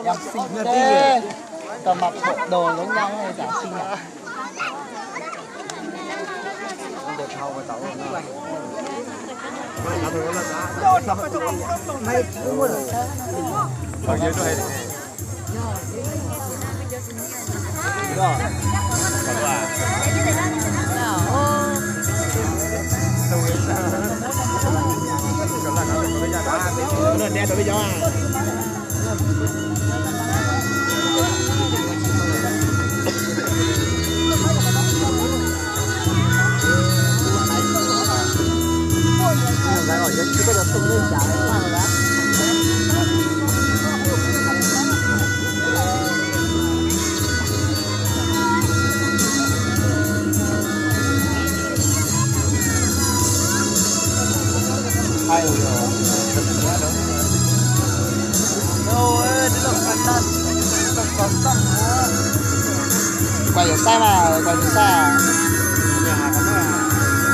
Em xinh thế. Toàn mặc bộ đồ giống nhau hay giả xinh à? Được thâu và tẩu này. Mày cũng muốn được. Bao nhiêu rồi? Rồi. Nó đen rồi bây giờ à. Lại hỏi chứ bây giờ tung lên trả sao rồi đó. Ai rồi? Ôi, đi đâu phải tan. Còn xong quá. Quay ở xa mà, quay ở xa.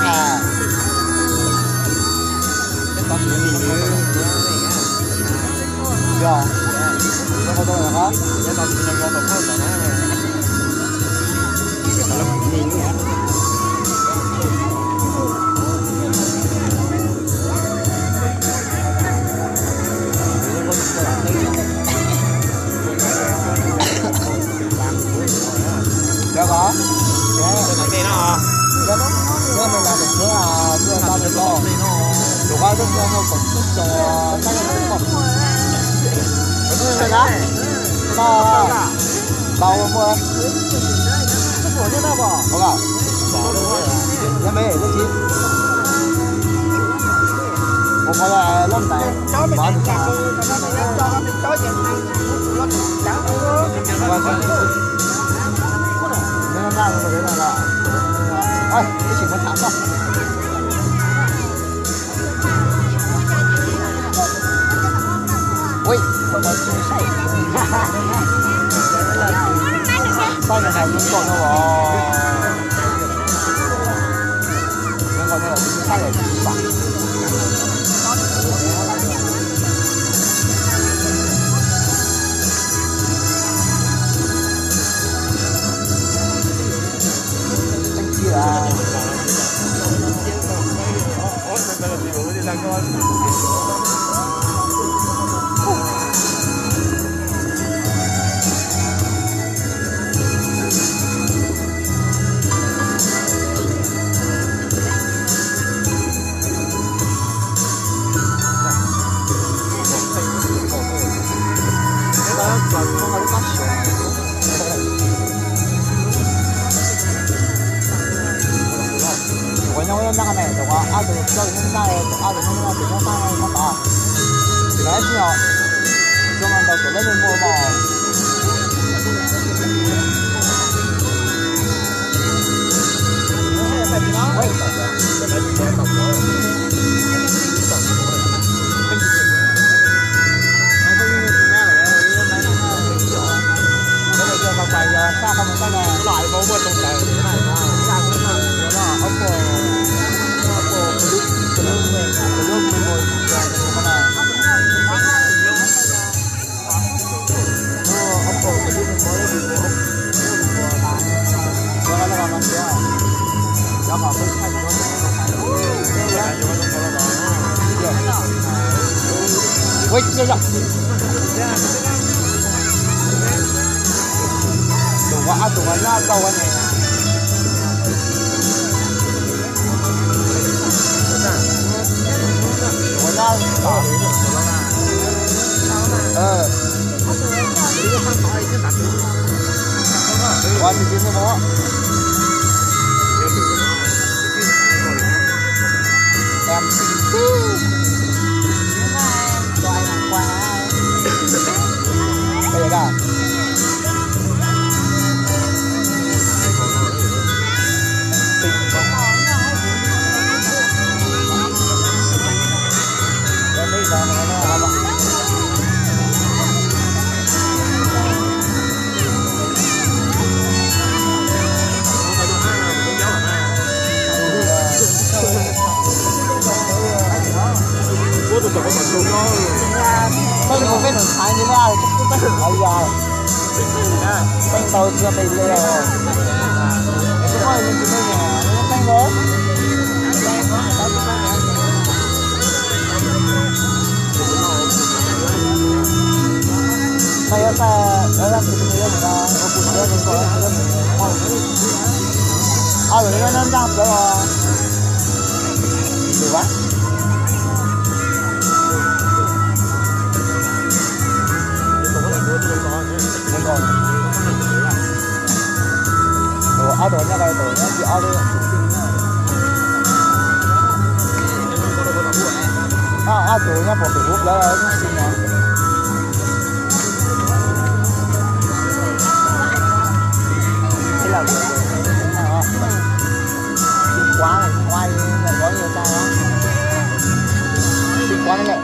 À. Dạ. Nó có đâu hả? Nó còn có tổng hơn cả nó này. Nó nhìn nữa hả? Dạ có. Dạ. Cái này nó hả? Dạ đúng. Dạ mình làm được nữa đưa tao được lo. Đủ bao lúc mua một cổng sức cho tay nó cổng. Rồi đó. Bao mua. Sức của thế nào bỏ? Có bảo. Bỏ đâu rồi. Dạ mấy để chi. Một con là lông này. Bỏ được sao? Nên ra rồi đấy là ơi, cái chuyện mất thảm không? Ui, không có chuyện sai. Sao này này cũng còn đâu rồi. Nhưng còn là chuyện sai là chuyện bạc.中ねとかあとそういうなれとあるものっての考え方大事なそうなんだけどレベルもまsao không có này loại bố một trong cái này ra ra cái này đó ông bố ôi chưa dọc đủ quá nha câu anh này đủ quá qua thì kiếm nó em cho anh làm qua bây giờ cả tôi không biết đường thái anh đi ra chắc chắc thử ai ra anh tàu chưa bị lừa cái thôi mình chỉ đây nè nó canh đấy saya dalam video kita open dia dengan orang rồi nó đang đáp đó được quá không còn đồ áo đồ nha cái đồ nha chị áo đi áo đồ nha bỏ cái hút đó nó xin nha thế là quá này ngoài này có nhiều trai đó quá này